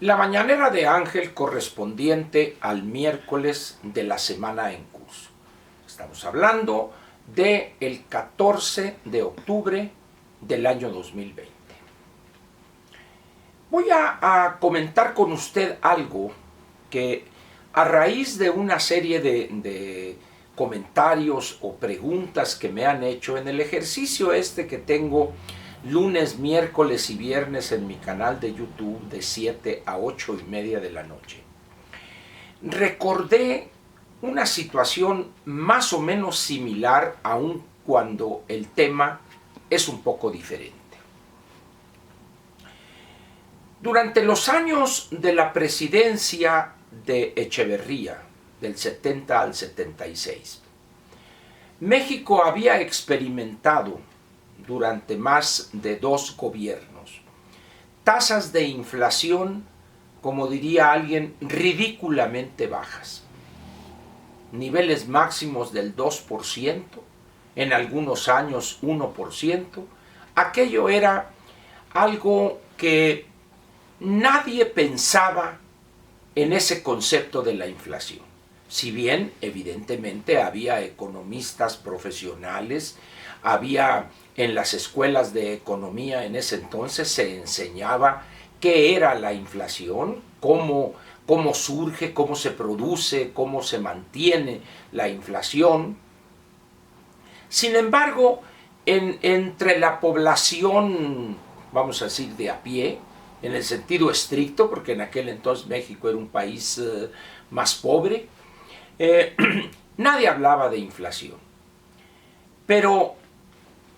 La mañanera de Ángel correspondiente al miércoles de la semana en curso. Estamos hablando del 14 de octubre del año 2020. Voy a comentar con usted algo que a raíz de una serie de comentarios o preguntas que me han hecho en el ejercicio que tengo lunes, miércoles y viernes en mi canal de YouTube de 7 a 8:30 de la noche. Recordé una situación más o menos similar, aun cuando el tema es un poco diferente. Durante los años de la presidencia de Echeverría, del 70 al 76, México había experimentado durante más de 2 gobiernos tasas de inflación, como diría alguien, ridículamente bajas. Niveles máximos del 2%, en algunos años 1%. Aquello era algo que nadie pensaba en ese concepto de la inflación. Si bien, evidentemente, había economistas profesionales, había en las escuelas de economía en ese entonces se enseñaba qué era la inflación, cómo surge, cómo se produce, cómo se mantiene la inflación. Sin embargo, entre la población, vamos a decir, de a pie, en el sentido estricto, porque en aquel entonces México era un país más pobre, nadie hablaba de inflación. Pero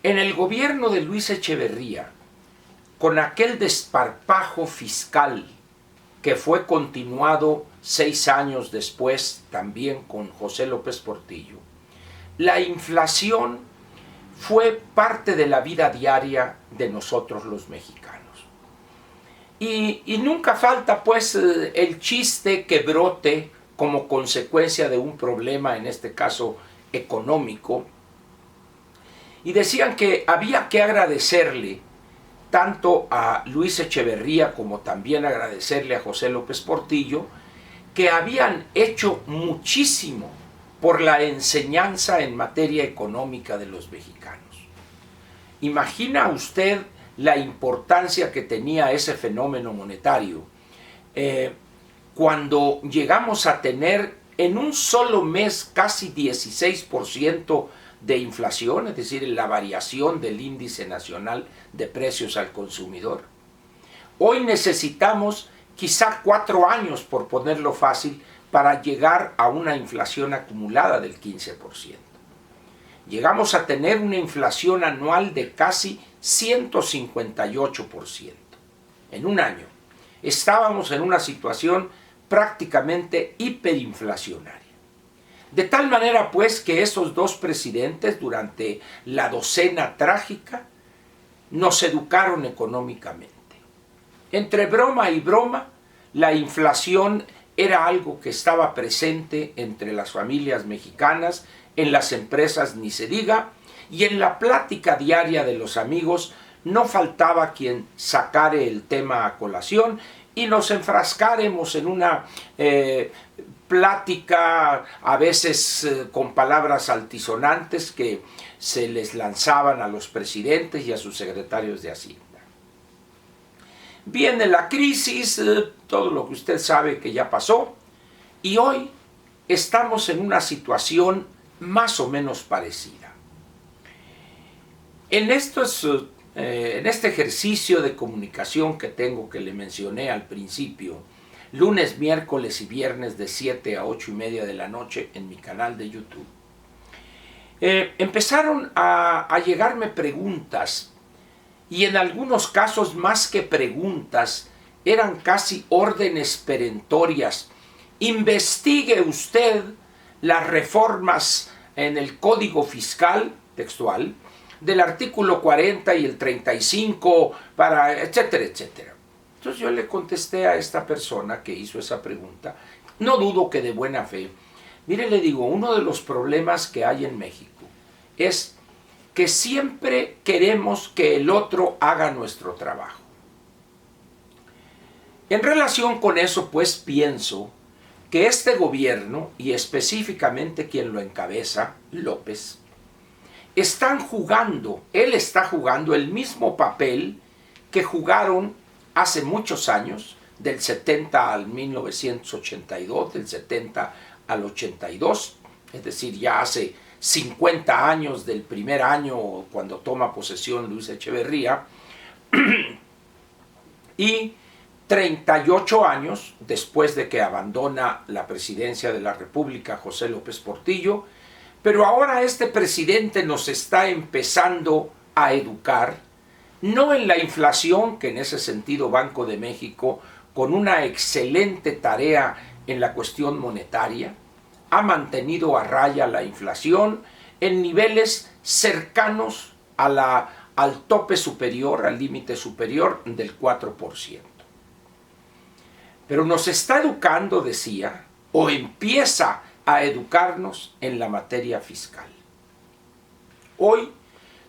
en el gobierno de Luis Echeverría, con aquel desparpajo fiscal que fue continuado 6 años después también con José López Portillo, la inflación fue parte de la vida diaria de nosotros los mexicanos. Y nunca falta pues el chiste que brote como consecuencia de un problema, en este caso económico. Y decían que había que agradecerle tanto a Luis Echeverría como también agradecerle a José López Portillo, que habían hecho muchísimo por la enseñanza en materia económica de los mexicanos. ¿Imagina usted la importancia que tenía ese fenómeno monetario? Cuando llegamos a tener en un solo mes casi 16% de inflación, es decir, la variación del índice nacional de precios al consumidor. Hoy necesitamos quizá 4 años, por ponerlo fácil, para llegar a una inflación acumulada del 15%. Llegamos a tener una inflación anual de casi 158% en un año. Estábamos en una situación prácticamente hiperinflacionaria. De tal manera pues que esos 2 presidentes durante la docena trágica nos educaron económicamente. Entre broma y broma, la inflación era algo que estaba presente entre las familias mexicanas, en las empresas ni se diga, y en la plática diaria de los amigos no faltaba quien sacare el tema a colación y nos enfrascáramos en una plática a veces con palabras altisonantes que se les lanzaban a los presidentes y a sus secretarios de Hacienda. Viene la crisis, todo lo que usted sabe que ya pasó, y hoy estamos en una situación más o menos parecida. En este ejercicio de comunicación que tengo, que le mencioné al principio, lunes, miércoles y viernes de 7 a 8:30 de la noche en mi canal de YouTube, empezaron a llegarme preguntas, y en algunos casos más que preguntas, eran casi órdenes perentorias. Investigue usted las reformas en el Código Fiscal, textual, del artículo 40 y el 35, etcétera, etcétera. Entonces yo le contesté a esta persona que hizo esa pregunta, no dudo que de buena fe. Mire, le digo, uno de los problemas que hay en México es que siempre queremos que el otro haga nuestro trabajo. En relación con eso, pues pienso que este gobierno, y específicamente quien lo encabeza, López, él está jugando el mismo papel que jugaron hace muchos años, del 70 al 1982, del 70 al 82, es decir, ya hace 50 años del primer año cuando toma posesión Luis Echeverría, y 38 años después de que abandona la presidencia de la República José López Portillo, pero ahora este presidente nos está empezando a educar, no en la inflación, que en ese sentido Banco de México, con una excelente tarea en la cuestión monetaria, ha mantenido a raya la inflación en niveles cercanos al tope superior, al límite superior del 4%. Pero nos está educando, decía, o empieza a educarnos en la materia fiscal. Hoy,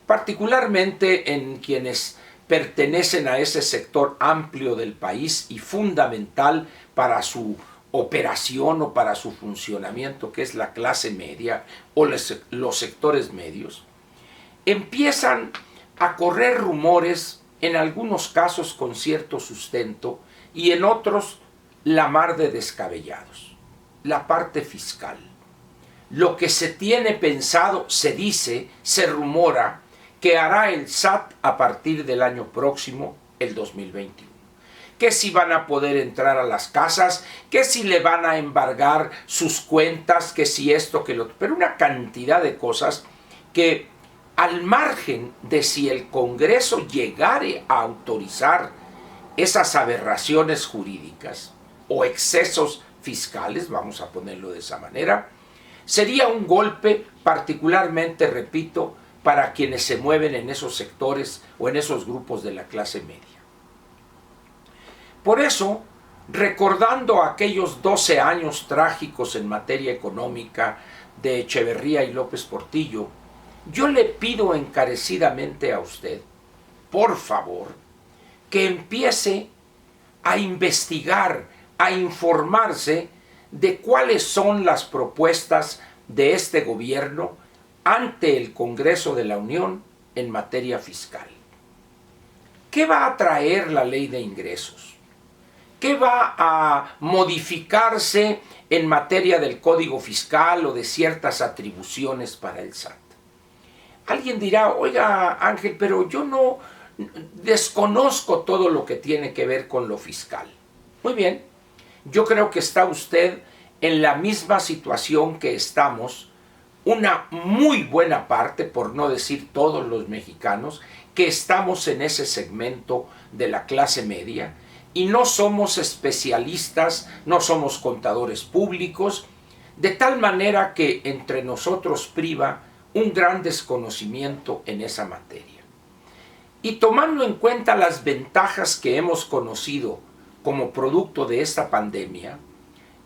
particularmente en quienes pertenecen a ese sector amplio del país y fundamental para su operación o para su funcionamiento, que es la clase media o los sectores medios, empiezan a correr rumores, en algunos casos con cierto sustento y en otros la mar de descabellados. La parte fiscal. Lo que se tiene pensado, se dice, se rumora, que hará el SAT a partir del año próximo, el 2021. Que si van a poder entrar a las casas, que si le van a embargar sus cuentas, que si esto, que lo otro. Pero una cantidad de cosas que, al margen de si el Congreso llegare a autorizar esas aberraciones jurídicas o excesos fiscales, vamos a ponerlo de esa manera, sería un golpe particularmente, repito, para quienes se mueven en esos sectores o en esos grupos de la clase media. Por eso, recordando aquellos 12 años trágicos en materia económica de Echeverría y López Portillo, yo le pido encarecidamente a usted, por favor, que empiece a investigar, a informarse de cuáles son las propuestas de este gobierno ante el Congreso de la Unión en materia fiscal. ¿Qué va a traer la ley de ingresos? ¿Qué va a modificarse en materia del Código Fiscal o de ciertas atribuciones para el SAT? Alguien dirá, oiga Ángel, pero yo no desconozco todo lo que tiene que ver con lo fiscal. Muy bien, yo creo que está usted en la misma situación que estamos una muy buena parte, por no decir todos los mexicanos, que estamos en ese segmento de la clase media y no somos especialistas, no somos contadores públicos, de tal manera que entre nosotros priva un gran desconocimiento en esa materia. Y tomando en cuenta las ventajas que hemos conocido como producto de esta pandemia,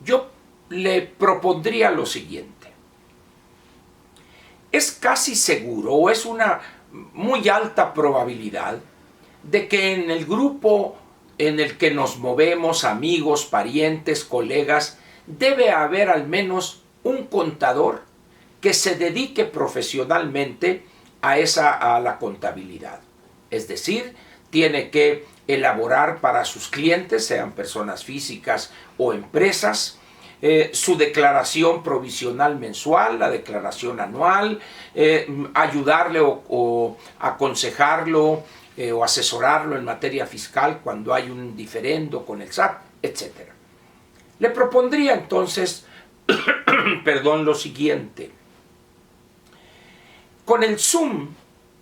yo le propondría lo siguiente. Es casi seguro, o es una muy alta probabilidad, de que en el grupo en el que nos movemos, amigos, parientes, colegas, debe haber al menos un contador que se dedique profesionalmente a la contabilidad. Es decir, tiene que elaborar para sus clientes, sean personas físicas o empresas, su declaración provisional mensual, la declaración anual, ayudarle o aconsejarlo o asesorarlo en materia fiscal cuando hay un diferendo con el SAT, etc. Le propondría entonces, lo siguiente. Con el Zoom,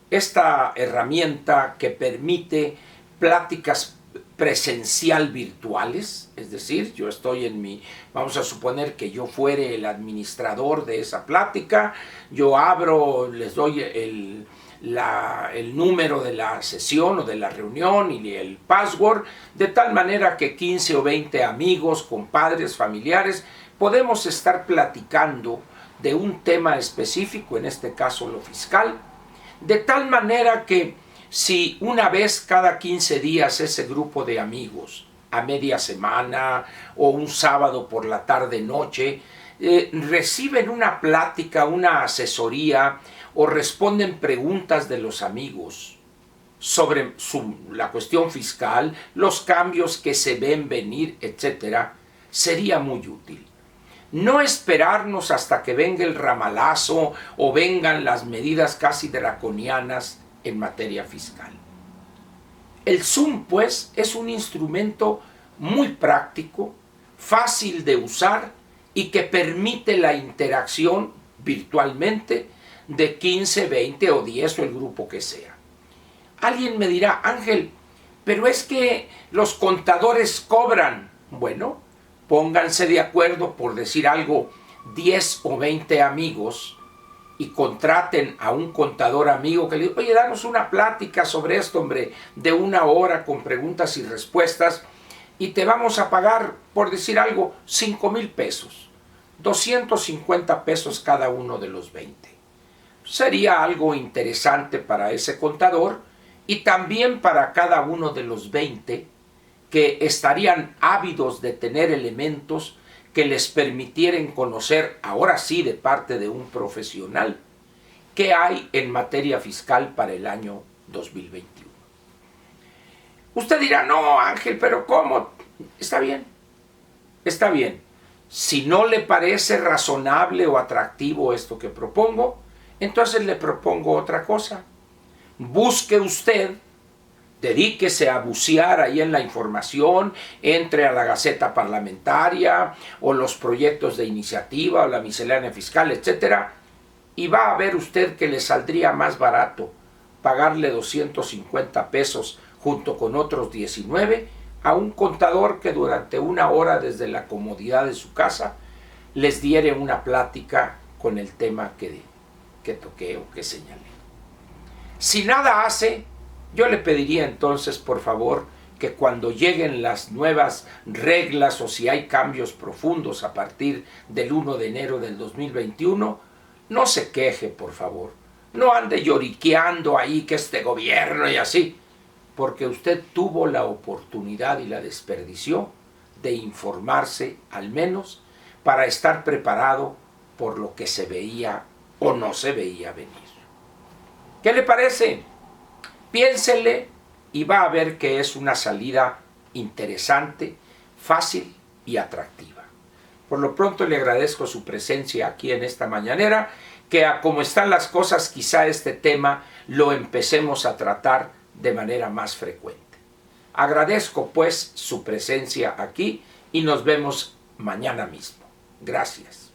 esta herramienta que permite pláticas presencial virtuales, es decir, yo estoy vamos a suponer que yo fuere el administrador de esa plática, yo abro, les doy el número de la sesión o de la reunión y el password, de tal manera que 15 o 20 amigos, compadres, familiares, podemos estar platicando de un tema específico, en este caso lo fiscal, de tal manera que si una vez cada 15 días ese grupo de amigos a media semana o un sábado por la tarde-noche, reciben una plática, una asesoría o responden preguntas de los amigos sobre la cuestión fiscal, los cambios que se ven venir, etcétera, sería muy útil. No esperarnos hasta que venga el ramalazo o vengan las medidas casi draconianas en materia fiscal. El Zoom, pues, es un instrumento muy práctico, fácil de usar y que permite la interacción virtualmente de 15, 20 o 10 o el grupo que sea. Alguien me dirá, Ángel, pero es que los contadores cobran. Bueno, pónganse de acuerdo, por decir algo, 10 o 20 amigos y contraten a un contador amigo que le diga, oye, danos una plática sobre esto, hombre, de 1 hora con preguntas y respuestas y te vamos a pagar, por decir algo, 5,000 pesos, 250 pesos cada uno de los 20. Sería algo interesante para ese contador y también para cada uno de los 20 que estarían ávidos de tener elementos que les permitieran conocer, ahora sí de parte de un profesional, qué hay en materia fiscal para el año 2021. Usted dirá, no Ángel, pero ¿cómo? Está bien, está bien. Si no le parece razonable o atractivo esto que propongo, entonces le propongo otra cosa. Busque usted, dedíquese a bucear ahí en la información, entre a la Gaceta Parlamentaria o los proyectos de iniciativa o la miscelánea fiscal, etcétera, y va a ver usted que le saldría más barato pagarle 250 pesos junto con otros 19 a un contador que durante 1 hora desde la comodidad de su casa les diere una plática con el tema que toqué o que señalé. Si nada hace, yo le pediría entonces, por favor, que cuando lleguen las nuevas reglas o si hay cambios profundos a partir del 1 de enero del 2021, no se queje, por favor. No ande lloriqueando ahí que este gobierno y así, porque usted tuvo la oportunidad y la desperdició de informarse al menos para estar preparado por lo que se veía o no se veía venir. ¿Qué le parece? Piénsele y va a ver que es una salida interesante, fácil y atractiva. Por lo pronto le agradezco su presencia aquí en esta mañanera, que a como están las cosas quizá este tema lo empecemos a tratar de manera más frecuente. Agradezco pues su presencia aquí y nos vemos mañana mismo. Gracias.